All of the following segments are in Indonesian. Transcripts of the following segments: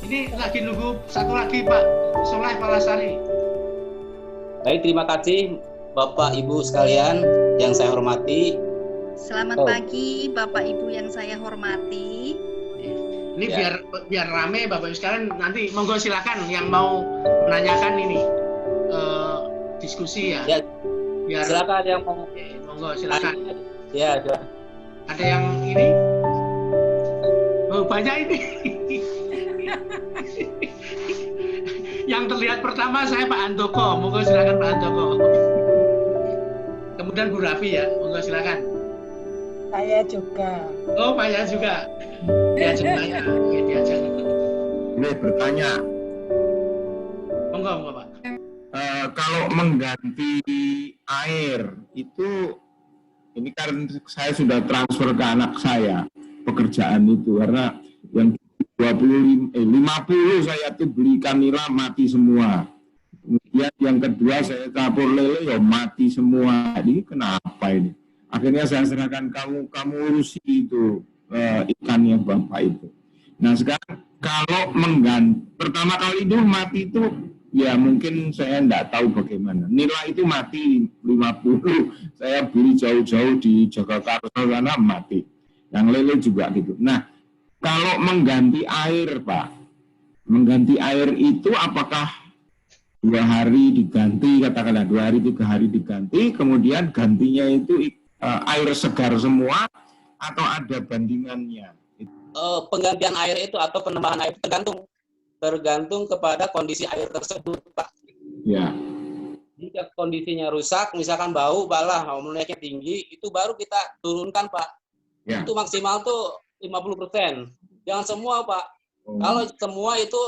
Ini lagi nunggu satu lagi Pak Soleh Palasari. Baik, terima kasih Bapak Ibu sekalian yang saya hormati. Selamat pagi Bapak Ibu yang saya hormati. Ini biar rame Bapak Ibu sekalian, nanti monggo silakan yang mau menanyakan ini diskusi ya. Biar, silakan yang mau. Monggo silakan. Ya, ada yang ini? Oh, banyak ini. Yang terlihat pertama saya Pak Andoko, monggo silakan Pak Andoko. Kemudian Bu Rafi ya, monggo silakan. Saya juga. Oh, Pak ya juga. Diajak tanya, oke diajak. Ini bertanya. Monggo Pak. Kalau mengganti air itu, ini kan saya sudah transfer ke anak saya pekerjaan itu, karena yang 50 saya tuh belikan nila mati semua. Kemudian yang kedua saya campur lele ya mati semua. Ini kenapa ini? Akhirnya saya serahkan kamu urusi itu ikannya Bapak itu. Nah sekarang kalau mengganti pertama kali itu mati itu ya mungkin saya enggak tahu bagaimana. Nila itu mati 50. Saya beli jauh-jauh di Jakarta sana mati. Yang lele juga gitu. Nah, kalau mengganti air, Pak, mengganti air itu apakah 2 hari diganti, katakanlah 2 hari, 3 hari diganti, kemudian gantinya itu air segar semua, atau ada bandingannya? Penggantian air itu atau penambahan air tergantung kepada kondisi air tersebut, Pak. Ya. Jika kondisinya rusak, misalkan bau, balah, amoniknya tinggi, itu baru kita turunkan, Pak. Ya. Itu maksimal tuh 50%. Jangan semua, Pak. Kalau semua itu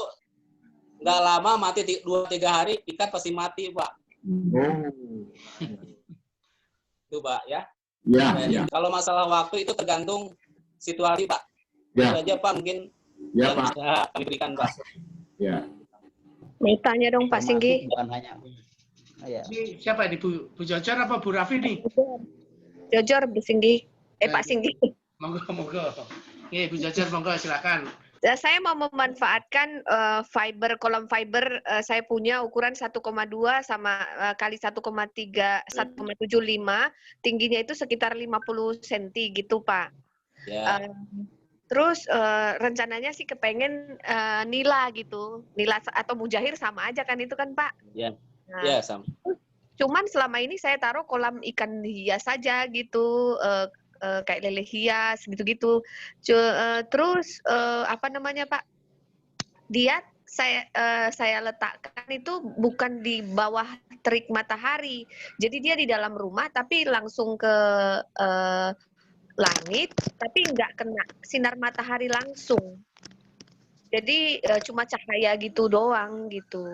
nggak lama, mati 2-3 hari, ikan pasti mati, Pak. Itu, Pak, ya. Ya. Kalau masalah waktu itu tergantung situasi, Pak. Ya. Itu aja, Pak, mungkin yang bisa kami berikan, Pak. Ya. Mau tanya dong, Pak Singgi. Bukan hanya. Ini siapa ini, Bu Jojor apa Bu Rafi nih? Jojor, Bu Singgi. Pak Singgi. Monggo. Bu Jojor, monggo silakan. Saya mau memanfaatkan kolom fiber saya punya ukuran 1,2 sama kali 1,3 1,75, tingginya itu sekitar 50 cm gitu, Pak. Yeah. Terus rencananya sih kepengen nila gitu. Nila atau mujahir sama aja kan itu kan, Pak? Iya. Yeah. Sama. Cuman selama ini saya taruh kolam ikan hias saja gitu. Kayak lele hias gitu-gitu. Terus apa namanya, Pak? Dia saya letakkan itu bukan di bawah terik matahari. Jadi dia di dalam rumah tapi langsung ke langit, tapi nggak kena sinar matahari langsung. Jadi cuma cahaya gitu doang gitu.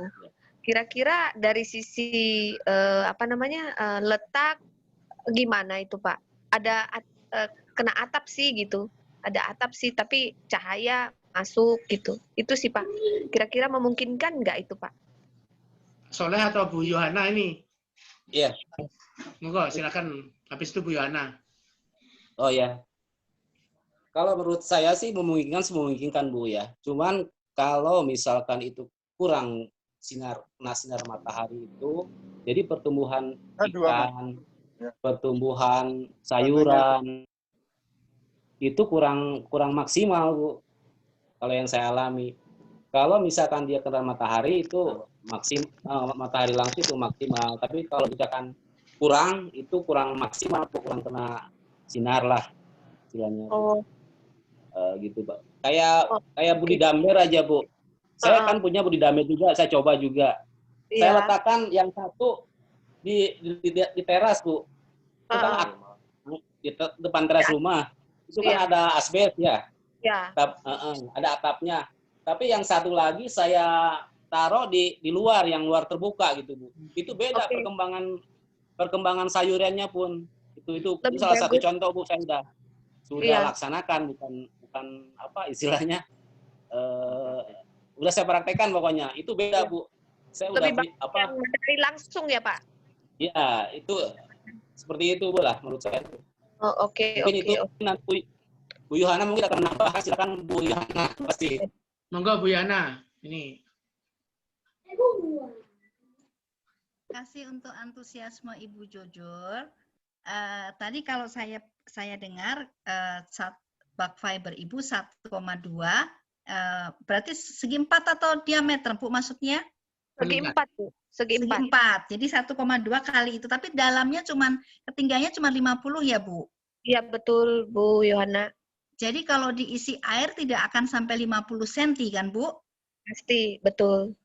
Kira-kira dari sisi letak gimana itu, Pak? Ada kena atap sih gitu, ada atap sih tapi cahaya masuk gitu, itu sih Pak. Kira-kira memungkinkan nggak itu, Pak? Soleh atau Bu Yohana ini? Iya. Monggo silakan, habis itu Bu Yohana. Oh ya, kalau menurut saya sih memungkinkan Bu ya. Cuman kalau misalkan itu kurang sinar matahari itu, jadi pertumbuhan ikan, pertumbuhan sayuran itu kurang maksimal, Bu. Kalau yang saya alami. Kalau misalkan dia kena matahari itu matahari langsung itu maksimal. Tapi kalau misalkan kurang maksimal, kurang kena sinar lah istilahnya. Gitu, Pak. Kayak budidamir aja, Bu. Saya kan punya budidamir juga, saya coba juga. Saya letakkan yang satu di teras, Bu. Itu kan di depan teras rumah. Itu kan ada asbes ya. Ada atapnya. Tapi yang satu lagi saya taruh di luar, yang luar terbuka gitu, Bu. Itu beda perkembangan sayurannya pun. Itu salah satu contoh, Bu, saya sudah laksanakan, bukan apa istilahnya. Udah saya praktekkan pokoknya. Itu beda, Bu. Saya lebih matahari langsung ya, Pak? Iya, itu seperti itu, Bu lah menurut saya. Oke. Nanti Bu Yohana mungkin akan menambah, silakan Bu Yohana pasti. Monggo Bu Yana. Ini. Kasih untuk antusiasme Ibu Jojor. Tadi kalau saya dengar bak fiber Ibu 1,2, berarti segi 4 atau diameter Bu maksudnya? Segi 4, Bu. Segi Segi 4. 4. Jadi 1,2 kali itu, tapi dalamnya ketinggiannya cuma 50 ya Bu? Iya betul Bu Yohana. Jadi kalau diisi air tidak akan sampai 50 cm kan Bu? Pasti, betul.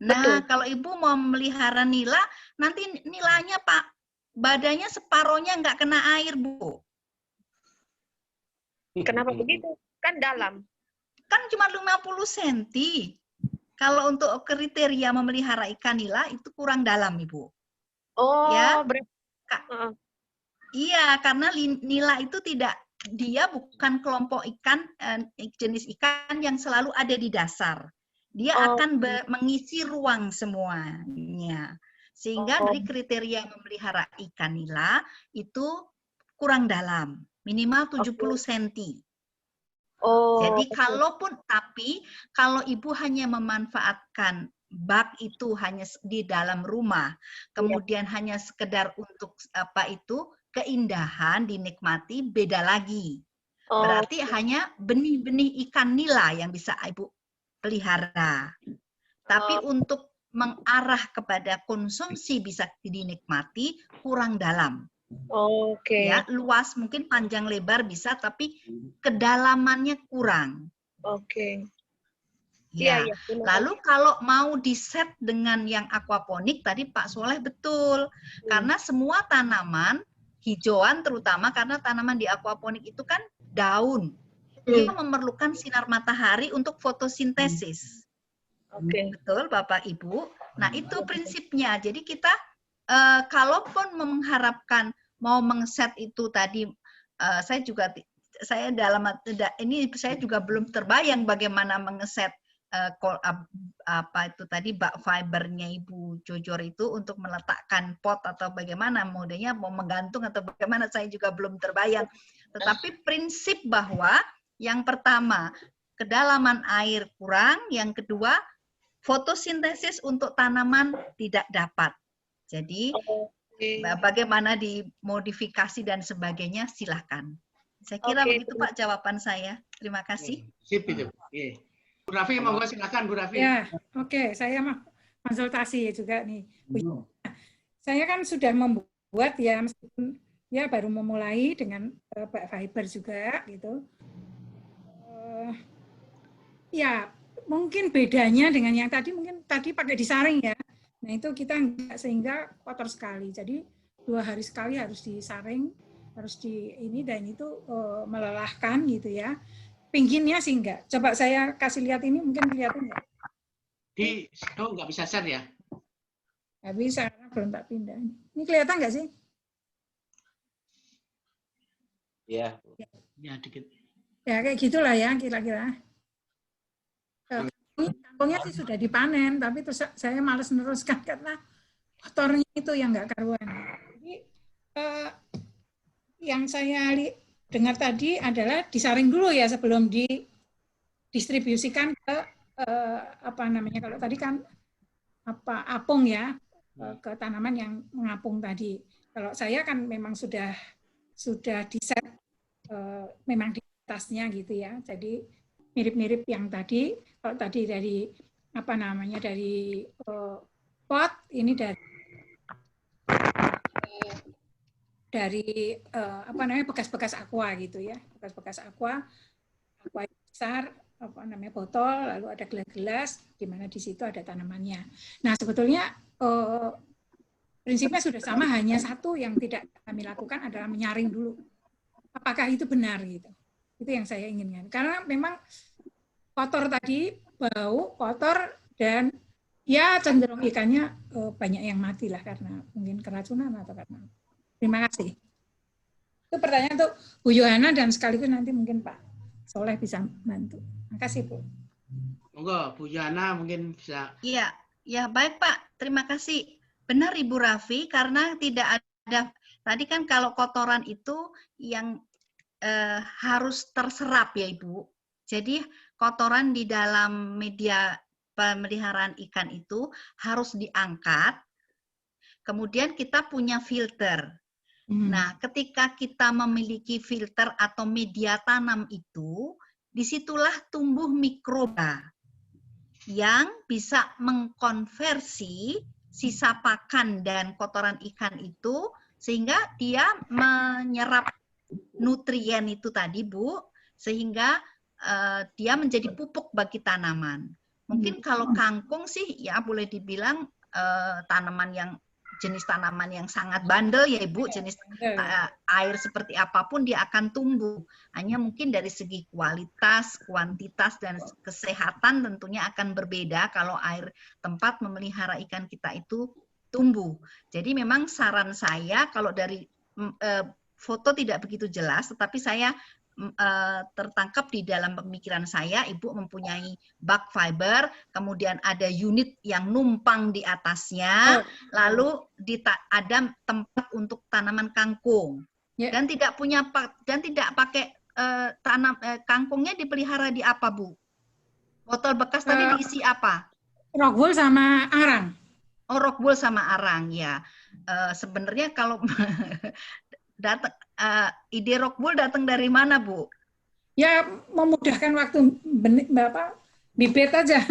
Nah, Betul. kalau Ibu mau melihara nila, nanti nilanya Pak, badannya separohnya nggak kena air Bu. Kenapa begitu? Kan dalam. Kan cuma 50 cm. Kalau untuk kriteria memelihara ikan nila itu kurang dalam Ibu. Oh, Ya. berarti. Iya, karena nila itu dia bukan kelompok ikan, jenis ikan yang selalu ada di dasar. Dia akan mengisi ruang semuanya. Sehingga dari kriteria memelihara ikan nila itu kurang dalam, minimal 70 cm. Jadi kalau Ibu hanya memanfaatkan bak itu hanya di dalam rumah, kemudian hanya sekedar untuk keindahan dinikmati, beda lagi. Berarti hanya benih-benih ikan nila yang bisa Ibu pelihara. Tapi untuk mengarah kepada konsumsi bisa dinikmati kurang dalam. Oke. Ya, luas mungkin panjang lebar bisa, tapi kedalamannya kurang. Oke. Ya. Iya, Lalu kalau mau diset dengan yang aquaponik tadi Pak Soleh betul, karena semua tanaman hijauan terutama karena tanaman di aquaponik itu kan daun, dia memerlukan sinar matahari untuk fotosintesis. Oke. Betul Bapak Ibu. Nah itu prinsipnya. Jadi kita kalaupun mengharapkan mau mengset itu tadi, saya juga belum terbayang bagaimana mengeset itu tadi bak fibernya Ibu Jojor itu untuk meletakkan pot atau bagaimana modenya, mau menggantung atau bagaimana, saya juga belum terbayang. Tetapi prinsip bahwa yang pertama kedalaman air kurang, yang kedua fotosintesis untuk tanaman tidak dapat. Jadi bagaimana dimodifikasi dan sebagainya silahkan. Saya kira begitu Pak jawaban saya. Terima kasih. Sip itu. Bu Raffi, monggo silakan Bu Raffi. Ya, oke. Saya konsultasi juga nih. Saya kan sudah membuat ya, meskipun ya baru memulai dengan bak fiber juga gitu. Ya, mungkin bedanya dengan yang tadi, mungkin tadi pakai disaring ya. Nah itu kita enggak, sehingga kotor sekali. Jadi 2 hari sekali harus disaring, harus dan itu melelahkan gitu ya. Pinggirnya sih enggak. Coba saya kasih lihat ini, mungkin kelihatan enggak? Nggak bisa share ya? Nggak bisa, karena belum tak pindah. Ini kelihatan enggak sih? Iya. Ya, dikit. Ya kayak gitulah ya kira-kira. Kangkungnya sih sudah dipanen, tapi terus saya malas meneruskan karena kotornya itu yang nggak karuan. Jadi yang saya dengar tadi adalah disaring dulu ya sebelum didistribusikan ke kalau tadi kan apung ya, ke tanaman yang mengapung tadi. Kalau saya kan memang sudah diset memang di atasnya gitu ya. Jadi mirip-mirip yang tadi. Kalau tadi dari dari pot, ini dari bekas-bekas aqua gitu ya, bekas-bekas aqua besar, botol, lalu ada gelas-gelas di mana di situ ada tanamannya. Nah sebetulnya prinsipnya sudah sama, hanya satu yang tidak kami lakukan adalah menyaring dulu. Apakah itu benar gitu? Itu yang saya inginkan. Karena memang kotor tadi, bau, kotor, dan ya cenderung ikannya banyak yang mati lah karena mungkin keracunan atau karena. Terima kasih. Itu pertanyaan untuk Bu Yohana dan sekaligus nanti mungkin Pak Soleh bisa bantu. Terima kasih Bu. Monggo Bu Yohana mungkin bisa. Iya, ya baik Pak. Terima kasih. Benar Ibu Raffi, karena tidak ada tadi kan kalau kotoran itu yang harus terserap ya Ibu. Jadi kotoran di dalam media pemeliharaan ikan itu harus diangkat, kemudian kita punya filter. Nah, ketika kita memiliki filter atau media tanam itu, disitulah tumbuh mikroba yang bisa mengkonversi sisa pakan dan kotoran ikan itu, sehingga dia menyerap nutrien itu tadi, Bu, sehingga dia menjadi pupuk bagi tanaman. Mungkin kalau kangkung sih ya boleh dibilang jenis tanaman yang sangat bandel ya Ibu, jenis air seperti apapun dia akan tumbuh. Hanya mungkin dari segi kualitas, kuantitas, dan kesehatan tentunya akan berbeda kalau air tempat memelihara ikan kita itu tumbuh. Jadi memang saran saya kalau dari foto tidak begitu jelas, tetapi saya tertangkap di dalam pemikiran saya, Ibu mempunyai bag fiber, kemudian ada unit yang numpang di atasnya, lalu ada tempat untuk tanaman kangkung, dan tidak pakai kangkungnya dipelihara di apa, Bu? Botol bekas tadi diisi apa? Rockwool sama arang. Oh, rockwool sama arang ya. Sebenarnya kalau ide rockwool datang dari mana, Bu? Ya, memudahkan waktu bibit aja.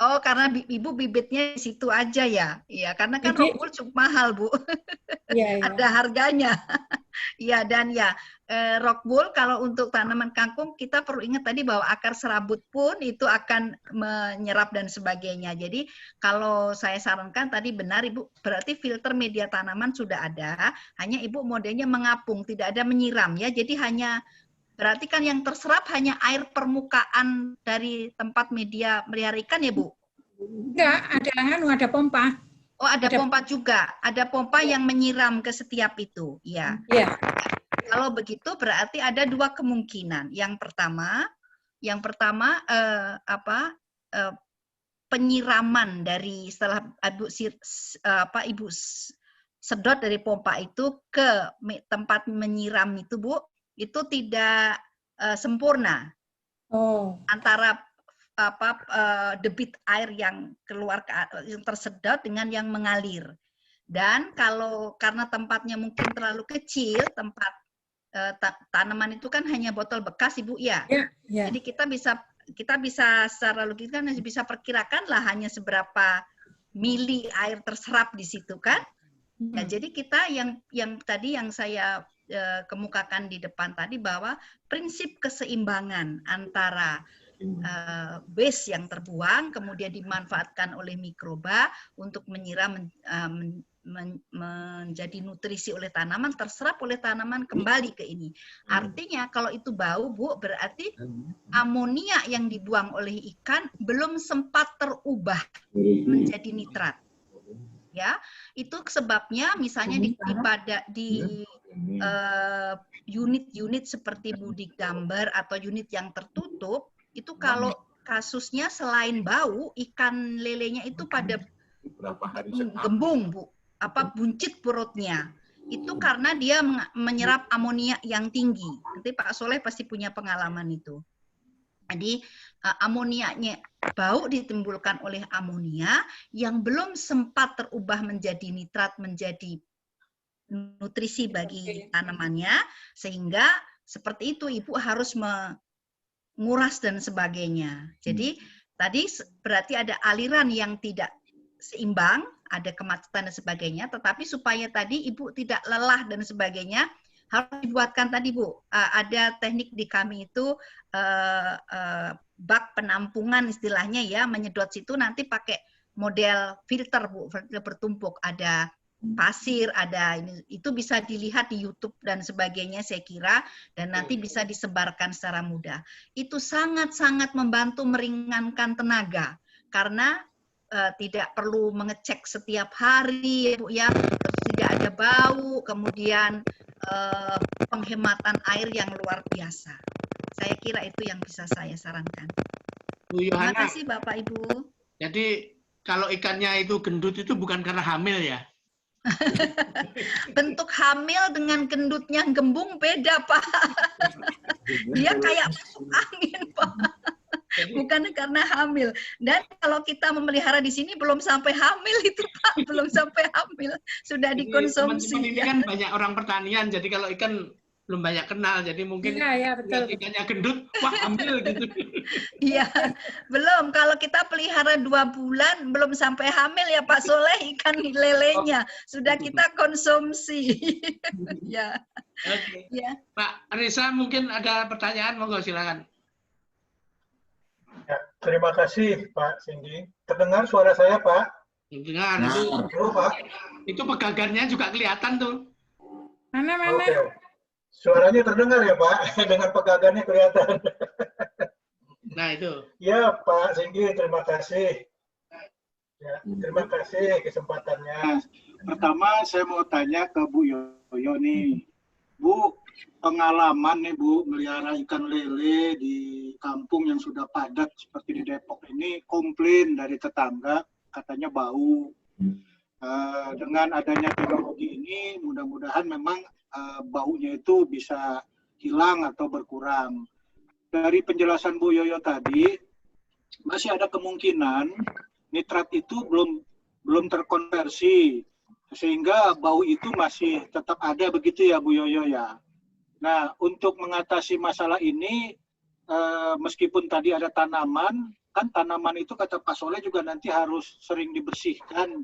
Oh, karena Ibu bibitnya di situ aja ya? Iya, karena kan rockwool cukup mahal, Bu. Ya. Ada harganya. Ya, dan ya, rockwool kalau untuk tanaman kangkung, kita perlu ingat tadi bahwa akar serabut pun itu akan menyerap dan sebagainya. Jadi, kalau saya sarankan tadi benar, Ibu, berarti filter media tanaman sudah ada, hanya Ibu modelnya mengapung, tidak ada menyiram ya. Jadi berarti kan yang terserap hanya air permukaan dari tempat media melihara ikan ya, Bu? Enggak, ada pompa. Oh, ada pompa juga. Ada pompa yang menyiram ke setiap itu, ya. Iya. Kalau begitu berarti ada dua kemungkinan. Yang pertama penyiraman dari setelah Ibu sedot dari pompa itu ke tempat menyiram itu, Bu, itu tidak sempurna. Antara debit air yang keluar yang tersedot dengan yang mengalir. Dan karena tempatnya mungkin terlalu kecil, tempat tanaman itu kan hanya botol bekas, Ibu ya. Jadi kita bisa secara logis kan bisa perkirakan lah hanya seberapa mili air terserap di situ kan. Nah, jadi kita yang tadi yang saya kemukakan di depan tadi bahwa prinsip keseimbangan antara waste yang terbuang kemudian dimanfaatkan oleh mikroba untuk menyiram menjadi nutrisi oleh tanaman, terserap oleh tanaman kembali ke ini. Artinya kalau itu bau, Bu, berarti amonia yang dibuang oleh ikan belum sempat terubah menjadi nitrat. Ya, itu sebabnya misalnya di unit-unit seperti budik gambar atau unit yang tertutup, itu kalau kasusnya selain bau, ikan lelenya itu pada gembung, Bu, buncit perutnya. Itu karena dia menyerap amonia yang tinggi. Nanti Pak Soleh pasti punya pengalaman itu. Jadi amonianya, bau ditimbulkan oleh amonia yang belum sempat terubah menjadi nitrat, menjadi nutrisi bagi tanamannya, sehingga seperti itu Ibu harus menguras dan sebagainya. Jadi tadi berarti ada aliran yang tidak seimbang, ada kemacetan dan sebagainya, tetapi supaya tadi Ibu tidak lelah dan sebagainya, harus dibuatkan tadi, Bu, ada teknik di kami itu bak penampungan istilahnya ya, menyedot situ nanti pakai model filter, Bu, filter bertumpuk, ada pasir, ada ini, itu bisa dilihat di YouTube dan sebagainya saya kira, dan nanti bisa disebarkan secara mudah. Itu sangat-sangat membantu meringankan tenaga, karena tidak perlu mengecek setiap hari, Bu, ya, terus tidak ada bau, kemudian penghematan air yang luar biasa. Saya kira itu yang bisa saya sarankan. Bu Yohana, terima kasih Bapak Ibu. Jadi kalau ikannya itu gendut itu bukan karena hamil ya? Bentuk hamil dengan gendutnya gembung beda, Pak. Dia kayak masuk angin, Pak. bukan karena hamil. Dan kalau kita memelihara di sini belum sampai hamil itu Pak, belum sampai hamil sudah Ini dikonsumsi. teman-teman ini kan banyak orang pertanian, jadi kalau ikan belum banyak kenal, jadi mungkin Iya, betul. lihat ikannya gendut, wah ambil gitu. Iya, belum. Kalau kita pelihara 2 bulan belum sampai hamil ya Pak Soleh, ikan lelenya sudah kita konsumsi. Ya, Oke. ya. Pak Risa mungkin ada pertanyaan, monggo silakan. Ya, terima kasih Pak Singgi. Terdengar suara saya Pak? Dengar, Nah, Halo Pak. itu pegagarnya juga kelihatan tuh. Mana? Oke. Suaranya terdengar ya Pak? Dengan pegagannya kelihatan. Nah itu. Ya Pak Singgi, terima kasih. Ya, terima kasih kesempatannya. Pertama saya mau tanya ke Bu Yoyo nih. Bu, pengalaman nih Bu, melihara ikan lele di kampung yang sudah padat seperti di Depok ini, komplain dari tetangga, katanya bau. Dengan adanya teknologi ini, mudah-mudahan memang baunya itu bisa hilang atau berkurang. Dari penjelasan Bu Yoyo tadi, masih ada kemungkinan nitrat itu belum terkonversi, sehingga bau itu masih tetap ada begitu ya Bu Yoyo ya. Nah, untuk mengatasi masalah ini, meskipun tadi ada tanaman, kan tanaman itu kata Pak Soleh juga nanti harus sering dibersihkan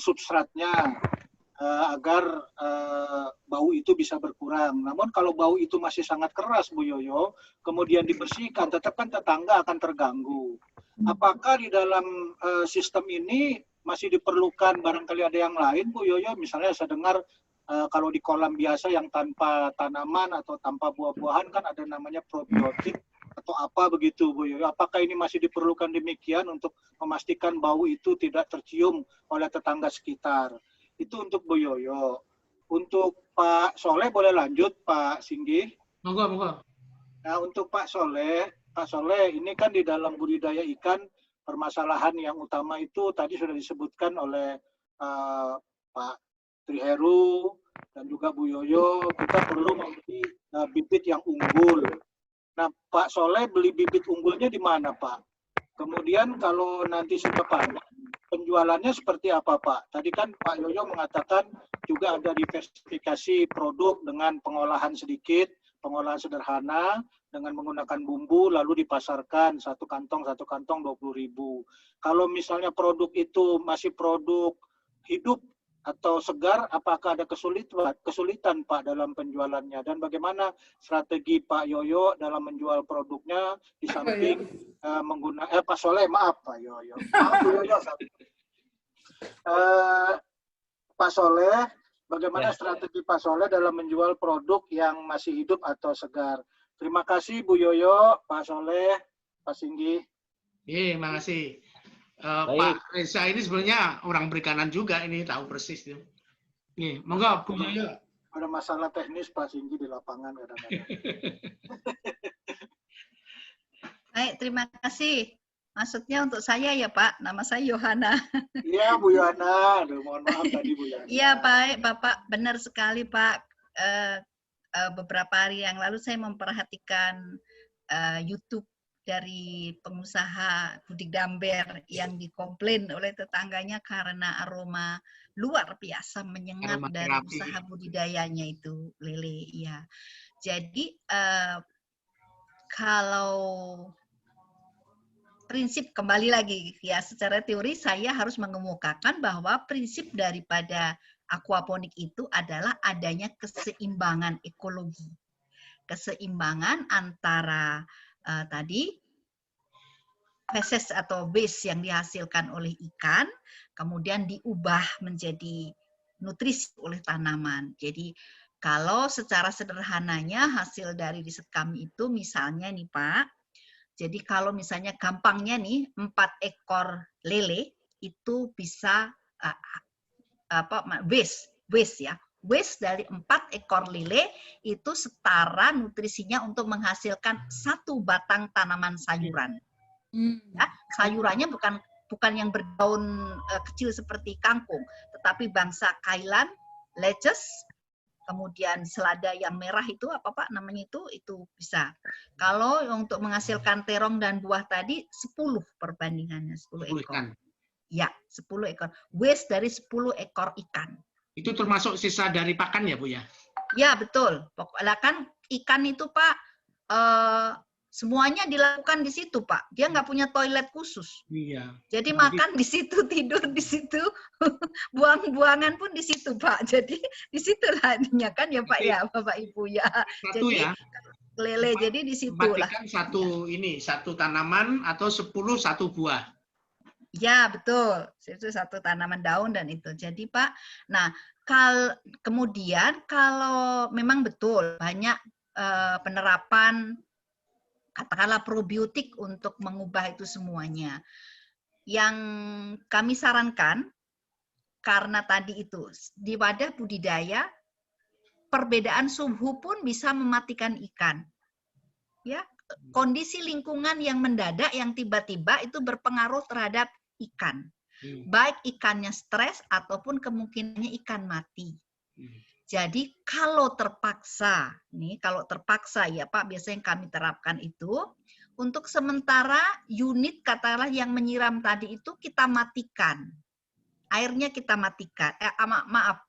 substratnya agar bau itu bisa berkurang. Namun kalau bau itu masih sangat keras Bu Yoyo, kemudian dibersihkan, tetap kan tetangga akan terganggu. Apakah di dalam sistem ini masih diperlukan barangkali ada yang lain Bu Yoyo? Misalnya saya dengar kalau di kolam biasa yang tanpa tanaman atau tanpa buah-buahan kan ada namanya probiotik atau apa begitu Bu Yoyo. Apakah ini masih diperlukan demikian untuk memastikan bau itu tidak tercium oleh tetangga sekitar? Itu untuk Bu Yoyo. Untuk Pak Soleh boleh lanjut Pak Singgi? Monggo. Nah, untuk Pak Soleh ini kan di dalam budidaya ikan permasalahan yang utama itu tadi sudah disebutkan oleh Pak Triheru dan juga Bu Yoyo, kita perlu membeli bibit yang unggul. Nah, Pak Soleh beli bibit unggulnya di mana Pak? Kemudian kalau nanti sudah panen, penjualannya seperti apa Pak? Tadi kan Pak Yoyo mengatakan juga ada diversifikasi produk dengan pengolahan sedikit, pengolahan sederhana, dengan menggunakan bumbu lalu dipasarkan satu kantong 20.000. Kalau misalnya produk itu masih produk hidup atau segar, apakah ada kesulitan Pak dalam penjualannya? Dan bagaimana strategi Pak Yoyo dalam menjual produknya di samping menggunakan Pak Soleh, maaf Pak Yoyo. Maaf Bu Yoyo. Pak Soleh, bagaimana strategi Pak Soleh dalam menjual produk yang masih hidup atau segar? Terima kasih Bu Yoyo, Pak Soleh, Pak Singgi. Iya, makasih. Pak Reza ini sebenarnya orang perikanan juga, ini tahu persis tuh. Nih, monggo Bu Yoyo. Ada masalah teknis Pak Singgi di lapangan kadang-kadang. Baik, terima kasih. Maksudnya untuk saya ya Pak, nama saya Yohana. Iya Bu Yohana, aduh mohon maaf tadi Bu Yohana. Iya baik Bapak, benar sekali Pak. Beberapa hari yang lalu saya memperhatikan YouTube dari pengusaha Budik Damber yang dikomplain oleh tetangganya karena aroma luar biasa menyengat Aroma dari terapi. usaha budidayanya itu lele. Ya, jadi kalau prinsip kembali lagi ya secara teori saya harus mengemukakan bahwa prinsip daripada aquaponik itu adalah adanya keseimbangan ekologi. Keseimbangan antara tadi feses atau waste yang dihasilkan oleh ikan kemudian diubah menjadi nutrisi oleh tanaman. Jadi kalau secara sederhananya hasil dari riset kami itu misalnya nih Pak, jadi kalau misalnya gampangnya nih 4 ekor lele itu bisa waste ya. Waste dari 4 ekor lele itu setara nutrisinya untuk menghasilkan 1 batang tanaman sayuran. Ya, sayurannya bukan yang berdaun kecil seperti kangkung, tetapi bangsa kailan, lettuce, kemudian selada yang merah itu apa Pak namanya itu bisa. Kalau untuk menghasilkan terong dan buah tadi 10 perbandingannya 10 ekor. Ikan. Ya, 10 ekor. Waste dari 10 ekor ikan. Itu termasuk sisa dari pakan ya Bu ya? Ya, betul. Pokoknya kan ikan itu Pak semuanya dilakukan di situ Pak. Dia nggak punya toilet khusus. Iya. Jadi makan di situ, tidur di situ, buang-buangan pun di situ Pak. Jadi di situlah ininya kan ya Pak ya, Bapak Ibu ya. Satu Jadi ya. lele jadi di situlah. Matikan satu tanaman atau 10 satu buah. Ya, betul. Itu satu tanaman daun dan itu. Jadi Pak, nah kemudian kalau memang betul banyak penerapan katakanlah probiotik untuk mengubah itu semuanya. Yang kami sarankan, karena tadi itu di wadah budidaya, perbedaan suhu pun bisa mematikan ikan. Ya, kondisi lingkungan yang mendadak, yang tiba-tiba itu berpengaruh terhadap ikan. Baik ikannya stres ataupun kemungkinannya ikan mati. Jadi kalau terpaksa ya Pak, biasanya yang kami terapkan itu untuk sementara unit katakanlah yang menyiram tadi itu kita matikan. Airnya kita matikan,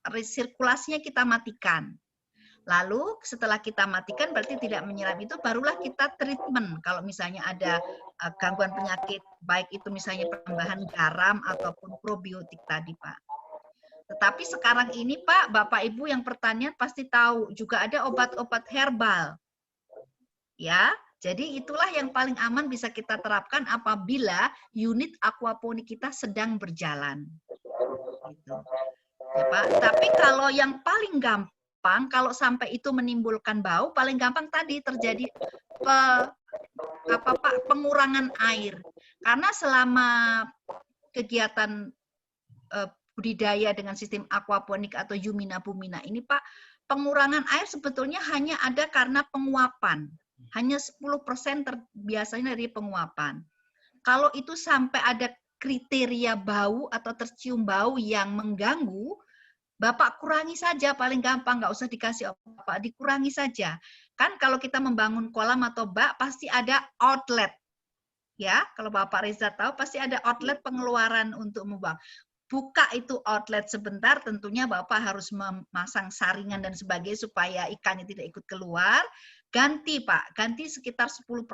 resirkulasinya kita matikan. Lalu setelah kita matikan berarti tidak menyiram itu barulah kita treatment. Kalau misalnya ada gangguan penyakit, baik itu misalnya penambahan garam ataupun probiotik tadi Pak. Tetapi sekarang ini Pak, Bapak Ibu yang pertanian pasti tahu juga ada obat-obat herbal. Ya, jadi itulah yang paling aman bisa kita terapkan apabila unit aquaponik kita sedang berjalan. Gitu. Ya, Pak. Tapi kalau yang paling gampang, kalau sampai itu menimbulkan bau, paling gampang tadi terjadi pengurangan air. Karena selama kegiatan budidaya dengan sistem aquaponik atau Eumina bumina ini Pak, pengurangan air sebetulnya hanya ada karena penguapan. Hanya 10% biasanya dari penguapan. Kalau itu sampai ada kriteria bau atau tercium bau yang mengganggu, Bapak kurangi saja paling gampang, nggak usah dikasih apa, dikurangi saja. Kan kalau kita membangun kolam atau bak pasti ada outlet. Ya, kalau Bapak Reza tahu pasti ada outlet pengeluaran untuk membuang. Buka itu outlet sebentar, tentunya Bapak harus memasang saringan dan sebagainya supaya ikannya tidak ikut keluar. Ganti Pak, ganti sekitar 10%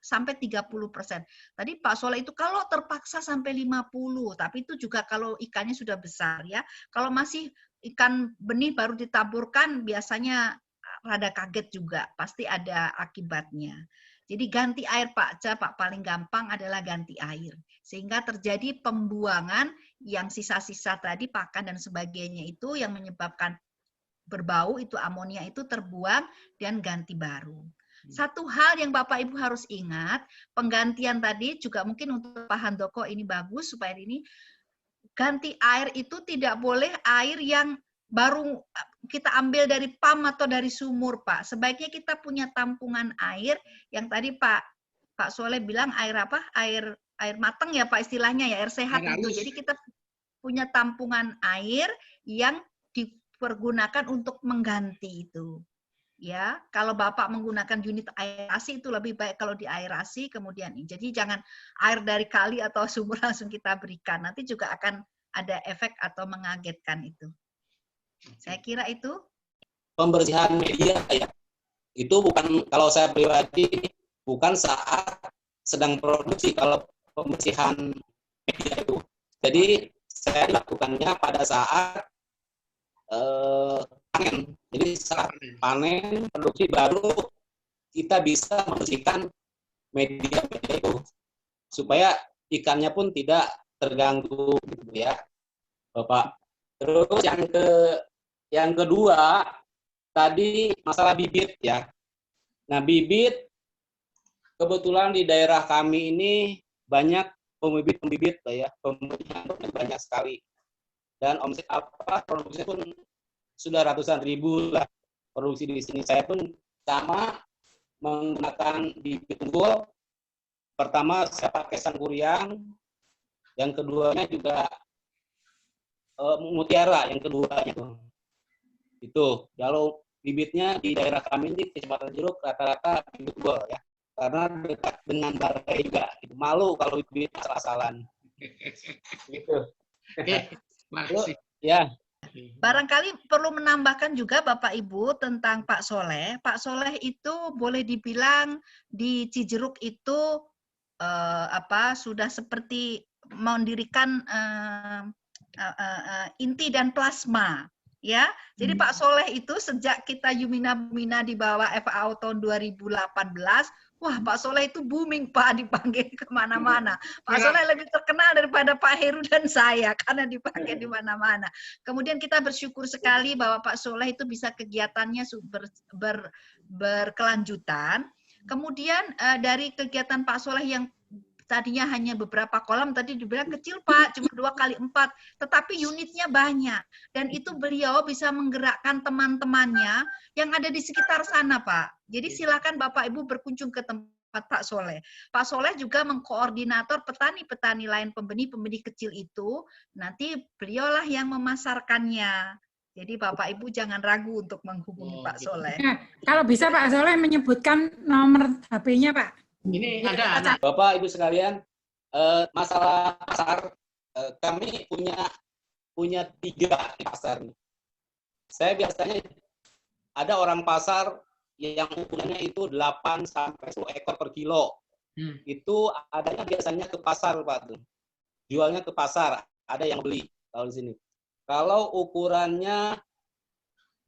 sampai 30%. Tadi Pak Soleh itu kalau terpaksa sampai 50, tapi itu juga kalau ikannya sudah besar ya. Kalau masih ikan benih baru ditaburkan biasanya rada kaget juga, pasti ada akibatnya. Jadi ganti air Pak, paling gampang adalah ganti air. Sehingga terjadi pembuangan yang sisa-sisa tadi pakan dan sebagainya itu yang menyebabkan berbau itu amonia itu terbuang dan ganti baru. Satu hal yang Bapak Ibu harus ingat, penggantian tadi juga mungkin untuk Pak Handoko ini bagus supaya ini ganti air itu tidak boleh air yang baru kita ambil dari pam atau dari sumur Pak. Sebaiknya kita punya tampungan air yang tadi Pak Soleh bilang air apa? Air mateng ya Pak istilahnya ya, air sehat itu. Jadi kita punya tampungan air yang dipergunakan untuk mengganti itu. Ya, kalau Bapak menggunakan unit aerasi itu lebih baik kalau diaerasi kemudian. Jadi jangan air dari kali atau sumur langsung kita berikan. Nanti juga akan ada efek atau mengagetkan itu. Saya kira itu pembersihan media ya. Itu bukan, kalau saya pribadi bukan saat sedang produksi kalau pembersihan media itu. Jadi saya lakukannya pada saat panen. Jadi saat panen produksi baru kita bisa membersihkan media itu supaya ikannya pun tidak terganggu gitu ya, Bapak. Terus yang kedua tadi masalah bibit ya. Nah, bibit kebetulan di daerah kami ini banyak pembibit ya, pembibitnya banyak sekali. Dan omset produksinya pun sudah ratusan ribu lah produksi di sini. Saya pun sama menggunakan bibit unggul. Pertama saya pakai Sangkuriang, yang keduanya juga Mutiara, yang keduanya. Itu kalau bibitnya di daerah kami di Kecamatan Jeruk rata-rata bibit unggul ya. Karena dekat dengan Barai juga. Malu kalau bibit asal-asalan. Gitu. Oke, makasih. Ya. Barangkali perlu menambahkan juga Bapak Ibu tentang Pak Soleh. Pak Soleh itu boleh dibilang di Cijeruk itu sudah seperti mendirikan inti dan plasma. Ya, jadi Pak Soleh itu sejak kita Yumina Bumina di bawah FAO tahun 2018, wah Pak Soleh itu booming Pak, dipanggil kemana-mana. Pak Soleh lebih terkenal daripada Pak Heru dan saya karena dipakai di mana-mana. Kemudian kita bersyukur sekali bahwa Pak Soleh itu bisa kegiatannya berkelanjutan. Kemudian dari kegiatan Pak Soleh yang tadinya hanya beberapa kolam, tadi dibilang kecil Pak, cuma 2x4, tetapi unitnya banyak. Dan itu beliau bisa menggerakkan teman-temannya yang ada di sekitar sana Pak. Jadi silakan Bapak Ibu berkunjung ke tempat Pak Soleh. Pak Soleh juga mengkoordinator petani-petani lain, pembenih-pembenih kecil itu, nanti beliaulah yang memasarkannya. Jadi Bapak Ibu jangan ragu untuk menghubungi Pak Soleh. Nah, kalau bisa Pak Soleh menyebutkan nomor HP-nya Pak. Ini ada. Bapak Ibu sekalian, masalah pasar kami punya 3 di pasar. Saya biasanya ada orang pasar yang ukurannya itu 8 sampai 10 ekor per kilo. Itu adanya biasanya ke pasar Pak tuh. Jualnya ke pasar, ada yang beli kalau di sini. Kalau ukurannya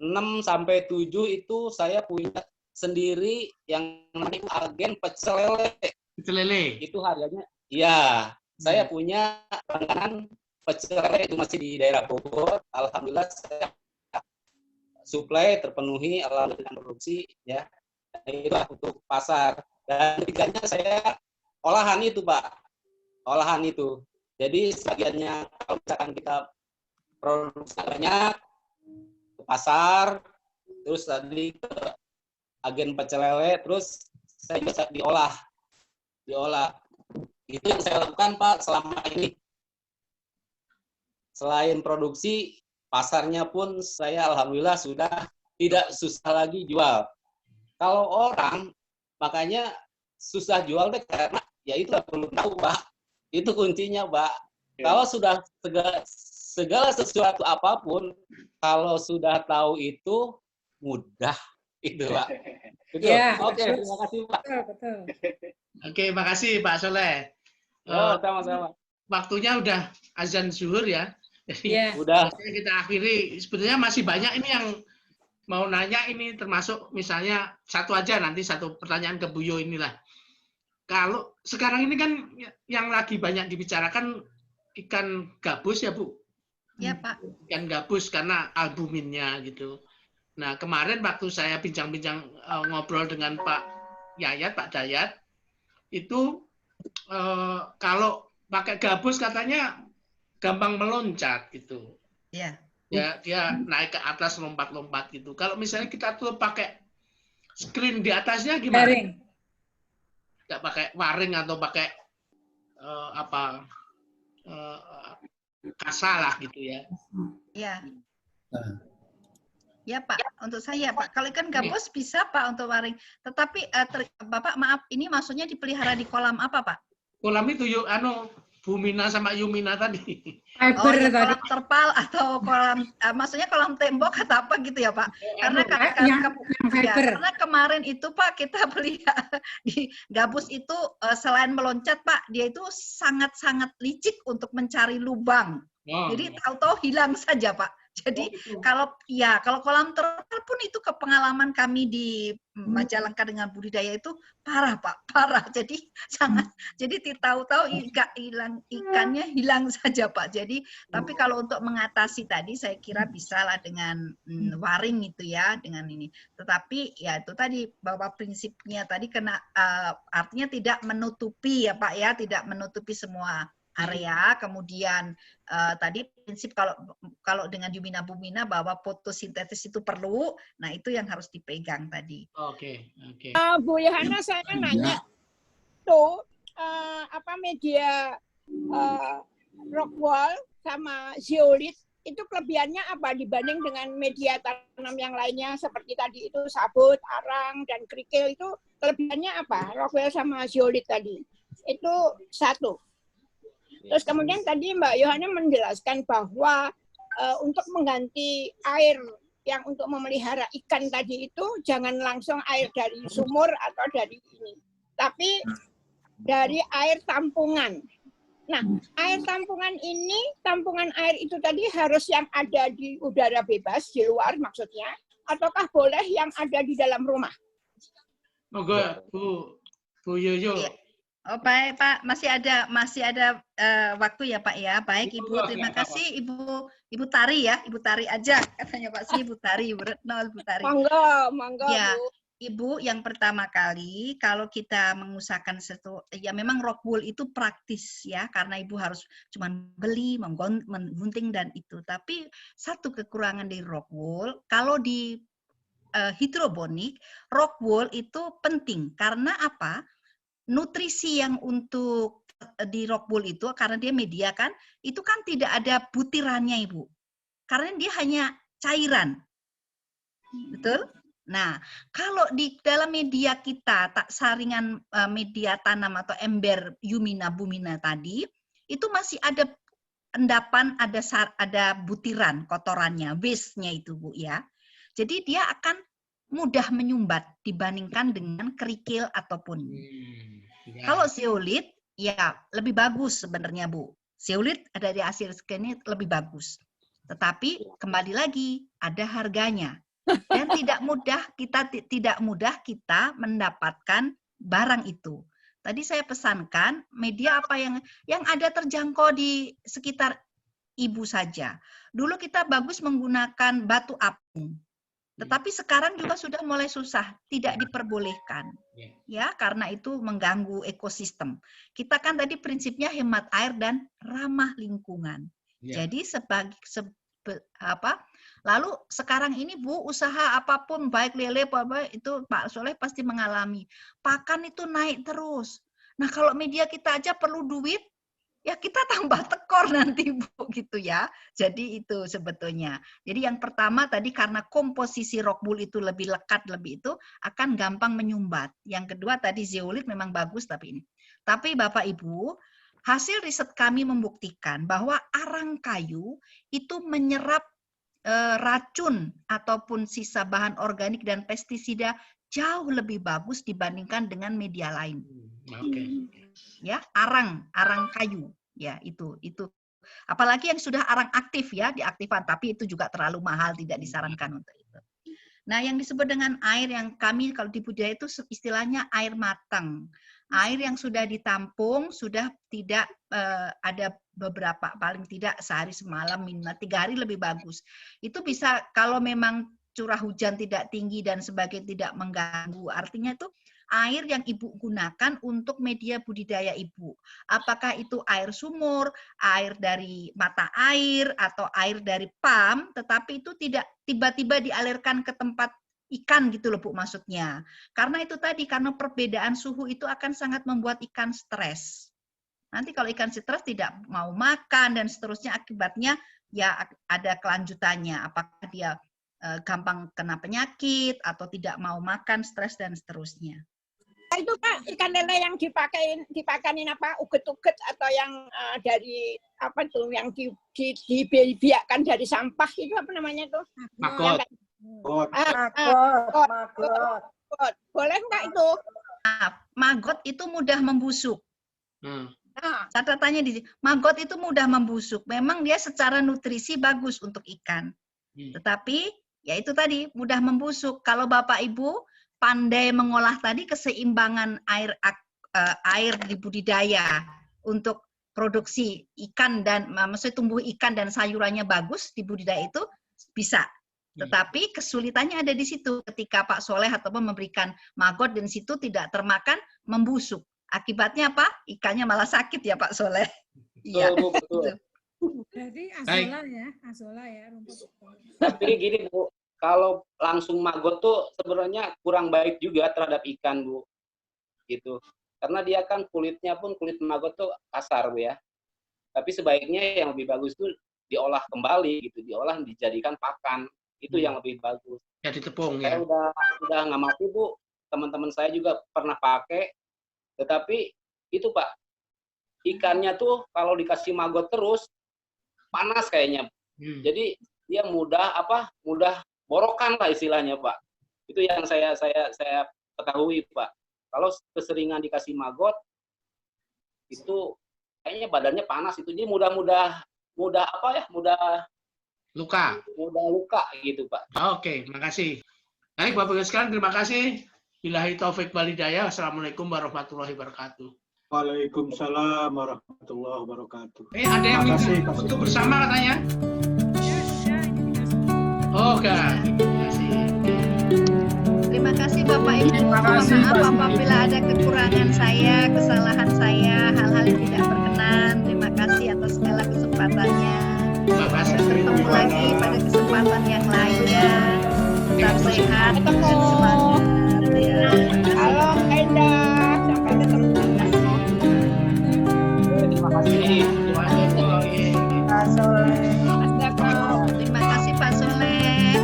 6 sampai 7 itu saya punya sendiri yang namanya agen pecel lele. Pecel lele. Itu harganya, ya. Saya punya langganan pecel lele itu masih di daerah Bogor. Alhamdulillah saya suplai terpenuhi alhamdulillah produksi ya. Itu untuk pasar. Dan tiganya saya olahan itu Pak. Olahan itu. Jadi sebagiannya kalau misalkan kita produksi banyak ke pasar, terus tadi ke agen pecel lele, terus saya bisa diolah. Itu yang saya lakukan Pak selama ini. Selain produksi, pasarnya pun saya alhamdulillah sudah tidak susah lagi jual. Kalau orang makanya susah jual deh karena ya itu perlu tahu Pak. Itu kuncinya Pak. Kalau sudah segala sesuatu apapun, kalau sudah tahu itu mudah. Itu Pak. Betul. Ya, Oke, terima kasih Pak. Betul. Oke, makasih Pak Soleh. Sama-sama. Waktunya udah azan zuhur ya. Jadi udah. Kita akhiri. Sebenarnya masih banyak ini yang mau nanya ini, termasuk misalnya satu aja nanti satu pertanyaan ke Buyo inilah. Kalau sekarang ini kan yang lagi banyak dibicarakan ikan gabus ya Bu? Ya Pak. Ikan gabus karena albuminnya gitu. Nah, kemarin waktu saya bincang-bincang ngobrol dengan Pak Yayat, Pak Dayat, itu kalau pakai gabus katanya gampang meloncat gitu. Ya. Dia naik ke atas lompat-lompat gitu. Kalau misalnya kita tuh pakai screen di atasnya gimana? Waring. Nggak pakai waring atau pakai kasalah gitu ya. Ya. Ya Pak, untuk saya Pak, kalau ikan gabus bisa Pak untuk waring. Tetapi Bapak maaf, ini maksudnya dipelihara di kolam apa Pak? Kolam itu Bumina sama Yumina tadi. Ya, kolam terpal atau kolam, maksudnya kolam tembok atau apa gitu ya Pak? Karena karena kemarin itu Pak kita pelihara di gabus itu selain meloncat Pak, dia itu sangat-sangat licik untuk mencari lubang. Jadi tahu-tahu hilang saja Pak. Jadi kalau kolam terpal pun itu kepengalaman kami di Majalengka dengan budidaya itu parah Pak, parah. Jadi tahu-tahu ikannya hilang saja Pak. Jadi tapi kalau untuk mengatasi tadi saya kira bisalah dengan waring itu ya, dengan ini. Tetapi ya itu tadi bahwa prinsipnya tadi artinya tidak menutupi ya Pak ya, tidak menutupi semua area. Kemudian tadi prinsip kalau dengan Yumina Bumina bahwa fotosintesis itu perlu, nah itu yang harus dipegang tadi. Oke. Bu Yohana, saya nanya tuh media rock wall sama zeolith itu kelebihannya apa dibanding dengan media tanam yang lainnya seperti tadi itu sabut, arang, dan kerikil itu kelebihannya apa? Rockwell sama zeolit tadi. Itu satu. Terus kemudian tadi Mbak Yohana menjelaskan bahwa untuk mengganti air yang untuk memelihara ikan tadi itu jangan langsung air dari sumur atau dari ini. Tapi dari air tampungan. Nah, air tampungan ini, tampungan air itu tadi harus yang ada di udara bebas, di luar maksudnya, ataukah boleh yang ada di dalam rumah? Monggo Bu Yoyo. Oh baik Pak, masih ada waktu ya Pak ya. Baik Ibu, terima kasih Ibu Tari ya, Ibu Tari aja katanya Pak sih Ibu Tari, Ibu Retno, Ibu Tari. Monggo Ya, Bu. Ibu, yang pertama kali kalau kita mengusahakan ya memang rock wool itu praktis ya, karena Ibu harus cuma beli, menggunting dan itu. Tapi satu kekurangan dari rock wool, kalau di hidroponik, rock wool itu penting karena apa? Nutrisi yang untuk di rock wool itu karena dia media kan, itu kan tidak ada butirannya Ibu. Karena dia hanya cairan. Betul? Nah, kalau di dalam media kita, tak saringan media tanam atau ember Yumina Bumina tadi, itu masih ada endapan, ada butiran kotorannya, waste-nya itu Bu ya. Jadi dia akan mudah menyumbat dibandingkan dengan kerikil ataupun. Kalau zeolit, ya lebih bagus sebenarnya Bu. Zeolit ada di hasil scan lebih bagus. Tetapi kembali lagi, ada harganya. Dan tidak mudah kita mendapatkan barang itu. Tadi saya pesankan media apa yang ada terjangkau di sekitar Ibu saja. Dulu kita bagus menggunakan batu apung. Tetapi sekarang juga sudah mulai susah, tidak diperbolehkan. Ya, karena itu mengganggu ekosistem. Kita kan tadi prinsipnya hemat air dan ramah lingkungan. Jadi lalu sekarang ini Bu, usaha apapun baik lele apa itu Pak Soleh pasti mengalami. Pakan itu naik terus. Nah, kalau media kita aja perlu duit, ya kita tambah tekor nanti Bu gitu ya. Jadi itu sebetulnya. Jadi yang pertama tadi karena komposisi rock wool itu lebih lekat lebih itu akan gampang menyumbat. Yang kedua tadi zeolit memang bagus tapi ini. Tapi Bapak Ibu, hasil riset kami membuktikan bahwa arang kayu itu menyerap racun ataupun sisa bahan organik dan pestisida jauh lebih bagus dibandingkan dengan media lain. Ya, arang kayu, ya itu. Apalagi yang sudah arang aktif ya, diaktifkan, tapi itu juga terlalu mahal, tidak disarankan untuk itu. Nah, yang disebut dengan air yang kami kalau di budaya itu istilahnya air matang. Air yang sudah ditampung, sudah tidak ada beberapa, paling tidak sehari semalam, minimal 3 hari lebih bagus. Itu bisa kalau memang curah hujan tidak tinggi dan sebagainya tidak mengganggu. Artinya itu air yang Ibu gunakan untuk media budidaya Ibu. Apakah itu air sumur, air dari mata air, atau air dari pam, tetapi itu tidak tiba-tiba dialirkan ke tempat ikan gitu loh Bu maksudnya. Karena itu tadi, karena perbedaan suhu itu akan sangat membuat ikan stres. Nanti kalau ikan stres tidak mau makan dan seterusnya akibatnya ya ada kelanjutannya. Apakah dia gampang kena penyakit atau tidak mau makan, stres dan seterusnya. Itu Pak, ikan lele yang dipakanin apa? Uget-uget atau yang dari apa tuh yang dibiakkan dari sampah itu apa namanya tuh? Maggot. Maggot. Boleh nggak itu? Maggot itu mudah membusuk. Catatannya di sini, maggot itu mudah membusuk. Memang dia secara nutrisi bagus untuk ikan. Tetapi ya itu tadi mudah membusuk. Kalau Bapak Ibu pandai mengolah tadi keseimbangan air di budidaya untuk produksi ikan dan maksudnya tumbuh ikan dan sayurannya bagus di budidaya itu bisa. Tetapi kesulitannya ada di situ ketika Pak Soleh ataupun memberikan maggot dan situ tidak termakan, membusuk. Akibatnya apa? Ikannya malah sakit ya Pak Soleh. Iya. Betul. Jadi azola ya rumput. Tapi gini Bu, kalau langsung maggot tuh sebenarnya kurang baik juga terhadap ikan Bu. Gitu. Karena dia kan kulitnya pun kulit maggot tuh kasar Bu ya. Tapi sebaiknya yang lebih bagus tuh diolah kembali gitu, diolah dijadikan pakan. Itu yang lebih bagus. Jadi tepung Saya ya. udah ngamati Bu, teman-teman saya juga pernah pakai, tetapi itu Pak, ikannya tuh kalau dikasih maggot terus panas kayaknya. Jadi dia mudah borokan lah istilahnya Pak. Itu yang saya ketahui Pak. Kalau keseringan dikasih maggot itu kayaknya badannya panas, itu jadi mudah luka gitu Pak. Oke, makasih. Baik Bapak Ibu sekalian, terima kasih. Billahi taufik wal hidayah. Assalamualaikum warahmatullahi wabarakatuh. Waalaikumsalam warahmatullahi wabarakatuh. Ada yang minta untuk bersama katanya? Oke. Terima kasih Bapak Ibu. Mohon maaf apabila ada kekurangan saya, kesalahan saya, hal-hal yang tidak berkenan. Terima kasih atas segala kesempatannya. Bertemu lagi pada kesempatan yang lainnya. Tetap sehat dan semangat. Ya. Halo Endah, sampai ketemu. Terima kasih. Pak Soleh. Terima kasih Pak Soleh.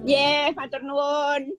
Yeah, matur nuwun.